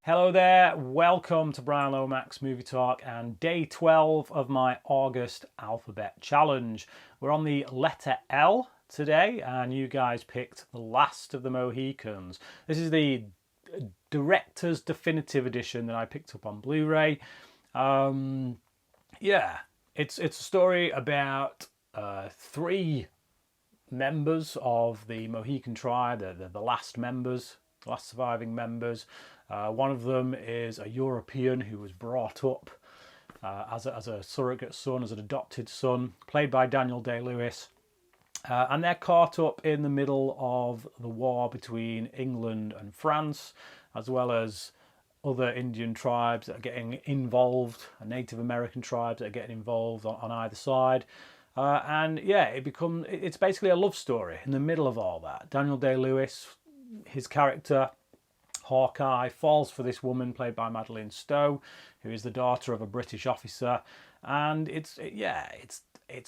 Hello there, welcome to Bryan Lomax Movie Talk and day 12 of my August Alphabet Challenge. We're on the letter L today and you guys picked The Last of the Mohicans. This is the director's definitive edition that I picked up on Blu-ray. It's a story about three members of the Mohican tribe, the last members, the last surviving members. One of them is a European who was brought up as a surrogate son, as an adopted son, played by Daniel Day-Lewis. And they're caught up in the middle of the war between England and France, as well as other Indian tribes that are getting involved, Native American tribes that are getting involved on either side. It's basically a love story in the middle of all that. Daniel Day-Lewis, his character, Hawkeye, falls for this woman played by Madeleine Stowe, who is the daughter of a British officer, and it's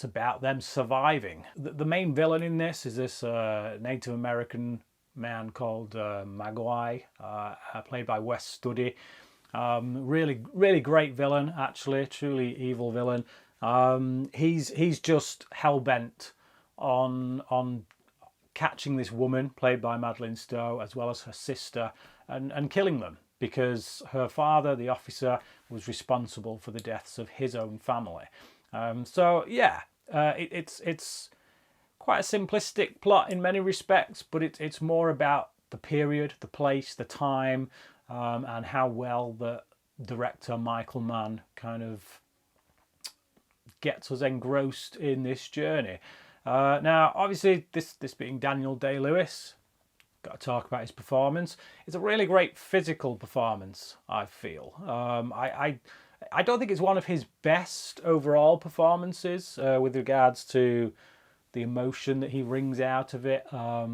about them surviving. The main villain in this is this Native American man called Magui, played by Wes Studi. Really great villain, actually, truly evil villain. He's just hell bent on catching this woman played by Madeleine Stowe as well as her sister and killing them because her father, the officer, was responsible for the deaths of his own family. It's quite a simplistic plot in many respects, but it's more about the period, the place, the time, and how well the director Michael Mann kind of gets us engrossed in this journey. Now, obviously, this being Daniel Day-Lewis, got to talk about his performance. It's a really great physical performance, I feel. I don't think it's one of his best overall performances with regards to the emotion that he wrings out of it. I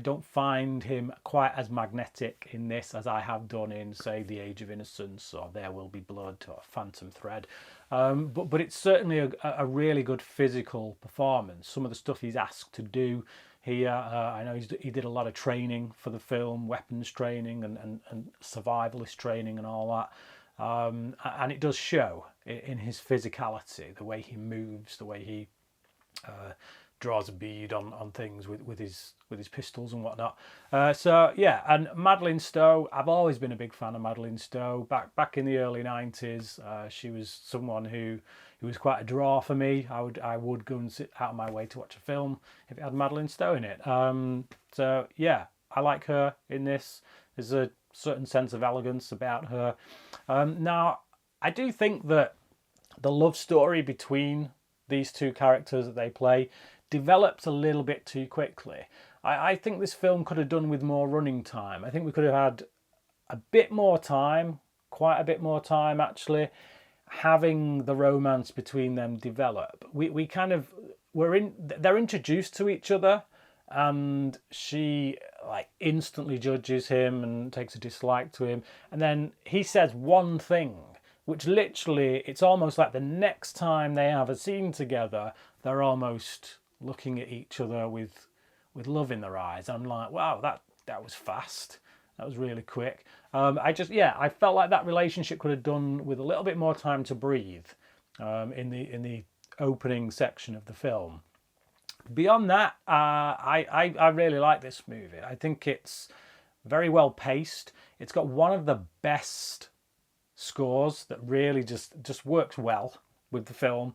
don't find him quite as magnetic in this as I have done in, say, The Age of Innocence or There Will Be Blood or Phantom Thread. But it's certainly a really good physical performance. Some of the stuff he's asked to do here, I know he did a lot of training for the film, weapons training and survivalist training and all that. And it does show in his physicality, the way he moves, the way he draws a bead on things with his pistols and whatnot. And Madeleine Stowe, I've always been a big fan of Madeleine Stowe. Back in the early 90s, she was someone who was quite a draw for me. I would go and sit out of my way to watch a film if it had Madeleine Stowe in it. I like her in this. There's a certain sense of elegance about her. Now, I do think that the love story between these two characters that they play develops a little bit too quickly. I think this film could have done with more running time. I think we could have had a bit more time, quite a bit more time actually, having the romance between them develop. They're introduced to each other and she instantly judges him and takes a dislike to him, and then he says one thing which literally, it's almost like the next time they have a scene together, they're almost looking at each other with love in their eyes. I'm like, wow, that was fast. That was really quick. I felt like that relationship could have done with a little bit more time to breathe in the opening section of the film. Beyond that, I really like this movie. I think it's very well paced. It's got one of the best scores that really just works well with the film,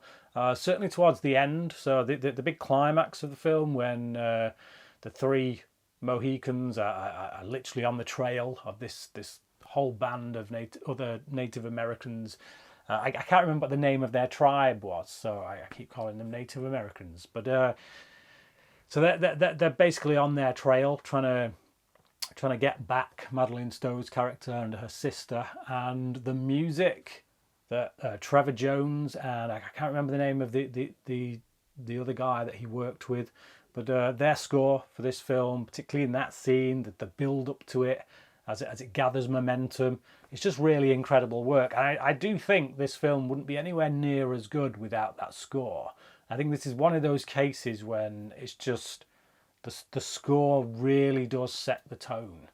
certainly towards the end. So the big climax of the film when the three Mohicans are literally on the trail of this whole band of other Native Americans. I can't remember what the name of their tribe was, so I keep calling them Native Americans. But so they're basically on their trail trying to get back Madeleine Stowe's character and her sister, and the music that Trevor Jones and I can't remember the name of the other guy that he worked with, but their score for this film, particularly in that scene, the build up to it as it gathers momentum, it's just really incredible work. And I do think this film wouldn't be anywhere near as good without that score. I think this is one of those cases when it's just the score really does set the tone.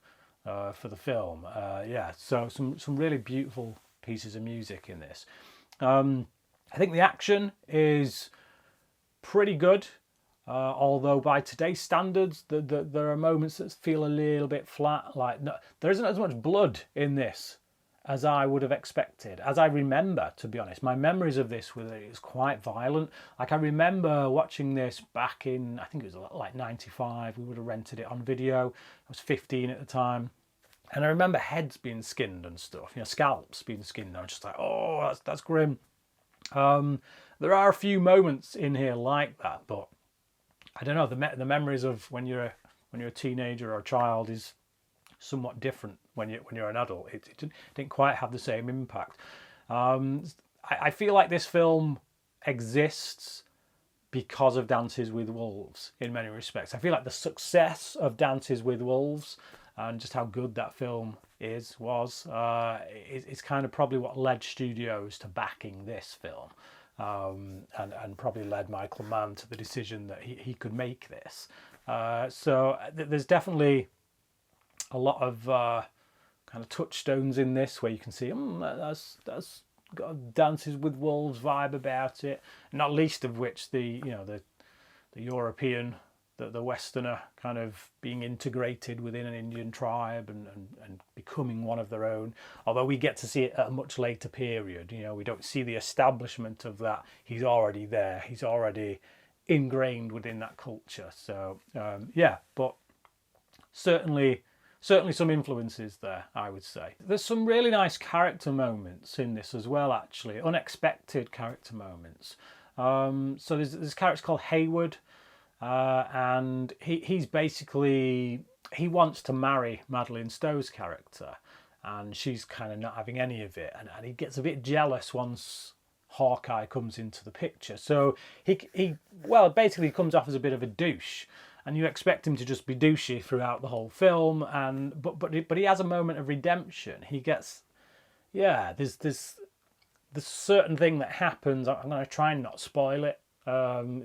for the film. Yeah, so some really beautiful pieces of music in this. I think the action is pretty good, although by today's standards, there are moments that feel a little bit flat. Like no, there isn't as much blood in this as I would have expected, as I remember, to be honest. My memories of this were that it was quite violent. Like I remember watching this back in, I think it was like 95. We would have rented it on video. I was 15 at the time. And I remember heads being skinned and stuff, scalps being skinned. I was just like, oh, that's grim. There are a few moments in here like that, but I don't know. The memories of when you're a teenager or a child is somewhat different when you're an adult. It didn't quite have the same impact. I feel like this film exists because of Dances with Wolves in many respects. I feel like the success of Dances with Wolves and just how good that film was kind of probably what led studios to backing this film, and probably led Michael Mann to the decision that he could make this. So there's definitely a lot of kind of touchstones in this where you can see that's got a Dances with Wolves vibe about it, not least of which the European, the Westerner kind of being integrated within an Indian tribe and becoming one of their own. Although we get to see it at a much later period, we don't see the establishment of that. He's already there. He's already ingrained within that culture. So yeah, but certainly some influences there, I would say. There's some really nice character moments in this as well, actually, unexpected character moments. So there's this character called Hayward, and he's basically, he wants to marry Madeleine Stowe's character, and she's kind of not having any of it, and he gets a bit jealous once Hawkeye comes into the picture. So he basically comes off as a bit of a douche. And you expect him to just be douchey throughout the whole film, but he has a moment of redemption. He gets, there's this certain thing that happens. I'm going to try and not spoil it,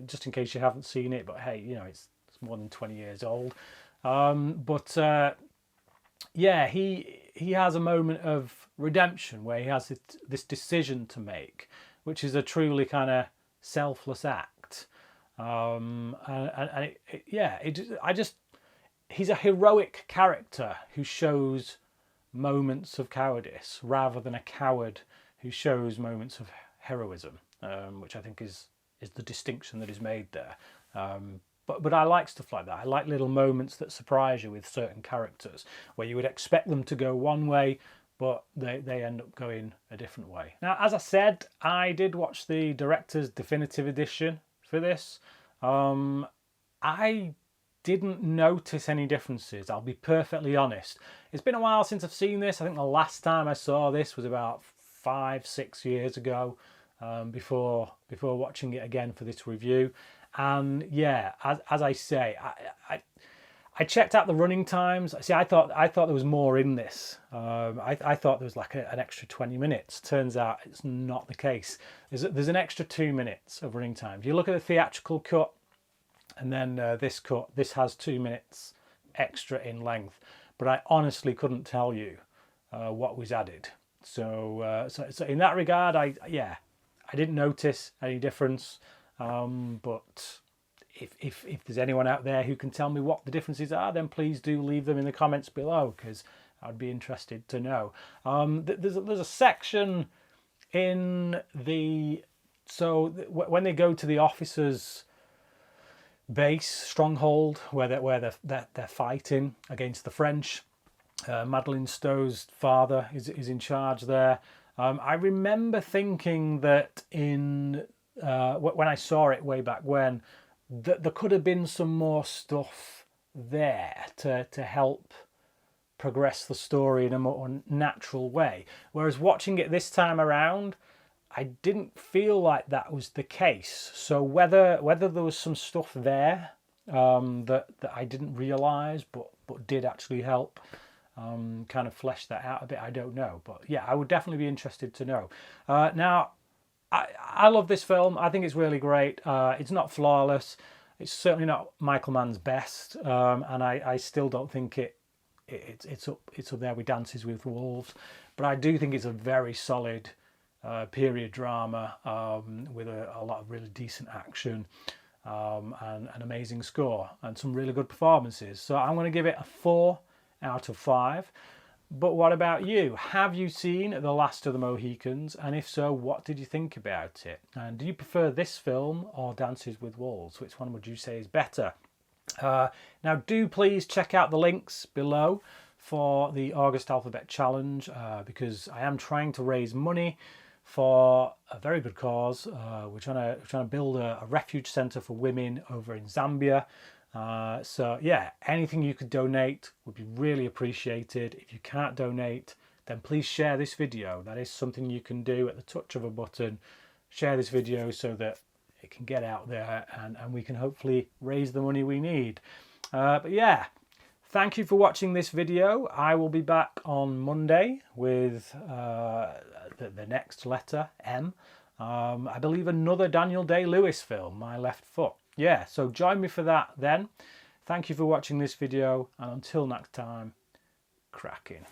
just in case you haven't seen it. But hey, it's more than 20 years old. He has a moment of redemption where he has this decision to make, which is a truly kind of selfless act. He's a heroic character who shows moments of cowardice rather than a coward who shows moments of heroism, which I think is the distinction that is made there. But I like stuff like that. I like little moments that surprise you with certain characters where you would expect them to go one way, but they end up going a different way. Now, as I said, I did watch the director's definitive edition for this. I didn't notice any differences, I'll be perfectly honest. It's been a while since I've seen this. I think the last time I saw this was about 5-6 years ago, before watching it again for this review. And yeah, as I say, I checked out the running times. See, I thought there was more in this. I thought there was like an extra 20 minutes. Turns out it's not the case. There's an extra 2 minutes of running time. If you look at the theatrical cut and then this cut, this has 2 minutes extra in length. But I honestly couldn't tell you what was added. So in that regard, I didn't notice any difference. But if there's anyone out there who can tell me what the differences are, then please do leave them in the comments below, because I'd be interested to know. There's a section in when they go to the officers' base stronghold where they're fighting against the French. Madeleine Stowe's father is in charge there. I remember thinking that when I saw it way back when, that there could have been some more stuff there to help progress the story in a more natural way. Whereas watching it this time around, I didn't feel like that was the case. So whether there was some stuff there that I didn't realise but did actually help kind of flesh that out a bit, I don't know. But yeah, I would definitely be interested to know. Now, I love this film. I think it's really great. It's not flawless. It's certainly not Michael Mann's best, and I still don't think it it's up there with Dances with Wolves. But I do think it's a very solid period drama with a lot of really decent action and an amazing score and some really good performances. So I'm going to give it a 4 out of 5. But what about you? Have you seen The Last of the Mohicans? And if so, what did you think about it? And do you prefer this film or Dances with Wolves? Which one would you say is better? Now, do please check out the links below for the August Alphabet Challenge because I am trying to raise money for a very good cause. We're trying to build a refuge centre for women over in Zambia. So yeah, anything you could donate would be really appreciated. If you can't donate, then please share this video. That is something you can do at the touch of a button. Share this video so that it can get out there and we can hopefully raise the money we need. But yeah, thank you for watching this video. I will be back on Monday with the next letter, M. I believe another Daniel Day-Lewis film, My Left Foot. Yeah, so join me for that then. Thank you for watching this video, and until next time, cracking.